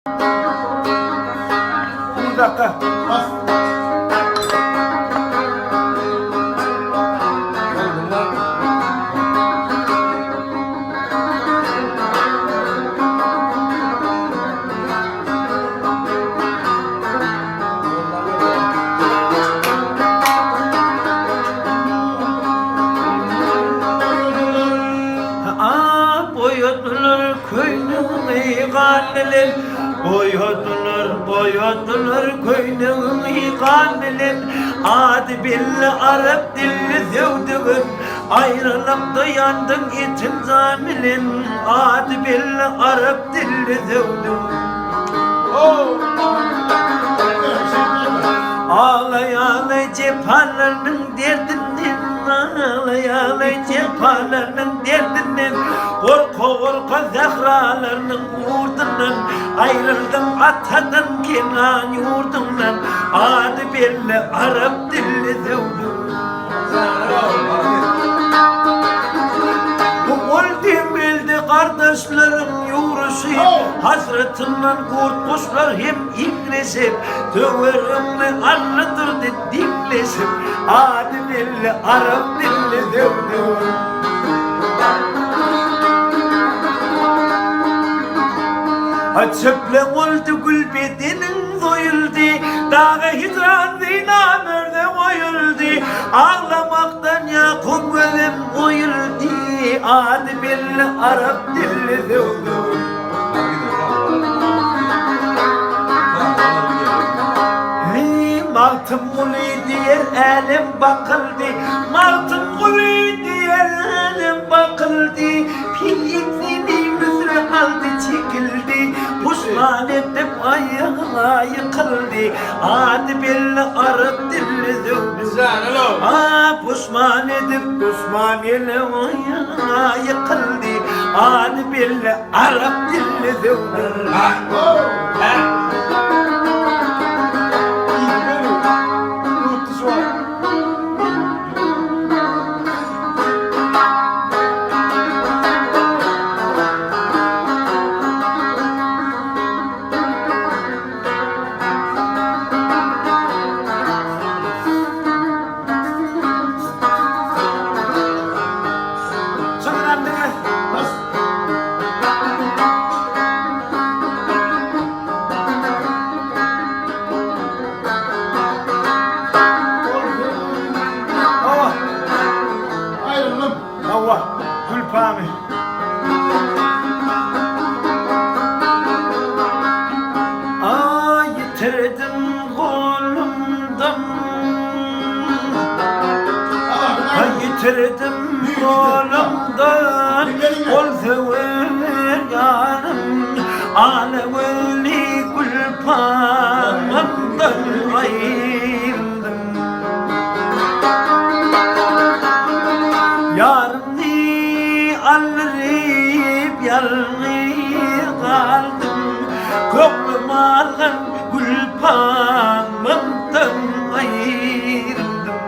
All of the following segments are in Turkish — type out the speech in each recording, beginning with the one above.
Bir dakika. Bas. Boyadılar köyünü kandilin, boyadılar köyünü kandilin. Adi billi Arap dilli sevdiğin, ayrılıp da yandın için zamilin. Adi billi Arap dilli sevdiğin. Ağlay ağlay cephanenin derdinden, ağlay ağlay cephanenin derdinden, korka korka zehralarının uğurdundan, ayrıldım atadan Kenan yurdundan. Adı belli Arap dilli sevdim. Bu öldüm bildi kardeşlerim yuruşu, hasretinden kurtmuşlar hem inleşip, tövberimle anlatırdı dinleşip. Adı belli Arap dilli sevdim. Çöple oldu gül bedenin doyuldu, dağı hicran dinamerde koyuldu, ağlamaktan yakın gözüm oyuldu. Adı belli Arap dilli sevdim. Maltım kuli diyer elim bakıldı, maltım kuli diyer elim bakıldı, pil ipsini müsrü aldı çekildi, puşman edip ayağına yıkıldı. Adı belli Arap dilli sevdim. Puşman edip puşman ile ayağına yıkıldı. Adı belli Arap dilli sevdim. Gülpami. Yitirdim kolumdan, yitirdim kolumdan, ol sever yanım, alevli Gülpami'den ayrıldım. Alırıp yalnız kaldım, koklum algan Gülpami'den ayrıldım.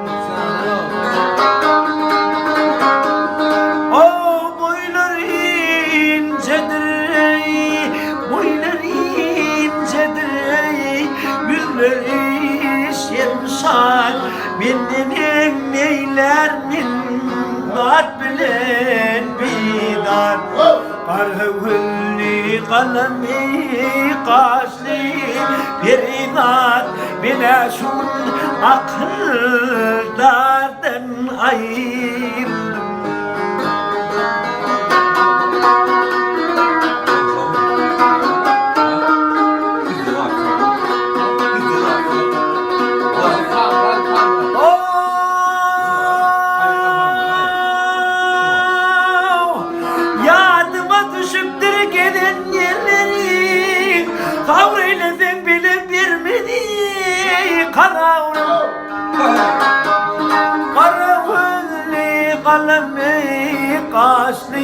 Boylar incedir, boylar incedir, yüzleri şemşak, benden neyler min kat bilen bidar. Karhıvılli kalemi kaşlı peridat, bile şun akıllardan ayrıldım. Kavreyledim bile vermedi karavrum. Karavulli kalemi kaşlı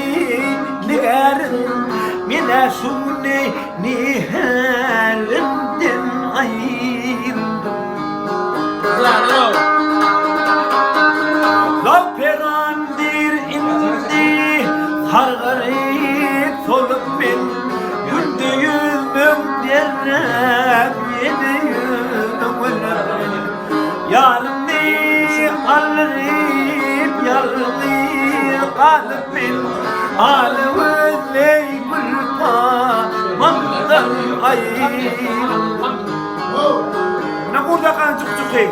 nigarın, mine şuni nihalinden ayrıldım. Lav perandir indi, har garip solup ben, yüzüm der Yarem yeni yarını alırım yarını kalbin alevle gülmandan ayrıldım. Naqul kan cuk-cuki.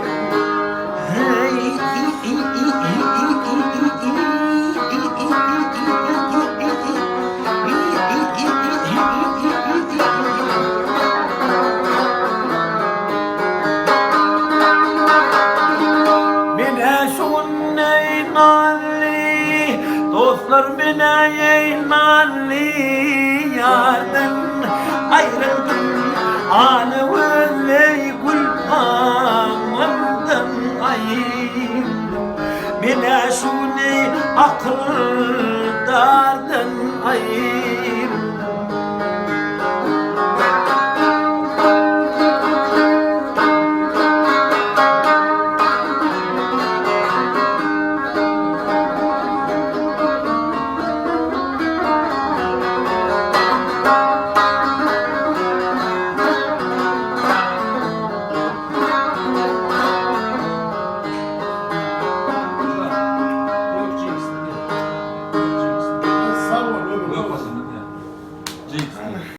Dostlar bana yeynanli yardan ayrıldım Alevle gülhamamdan ayrıldım Bana şuni akıl dardan ayrıldım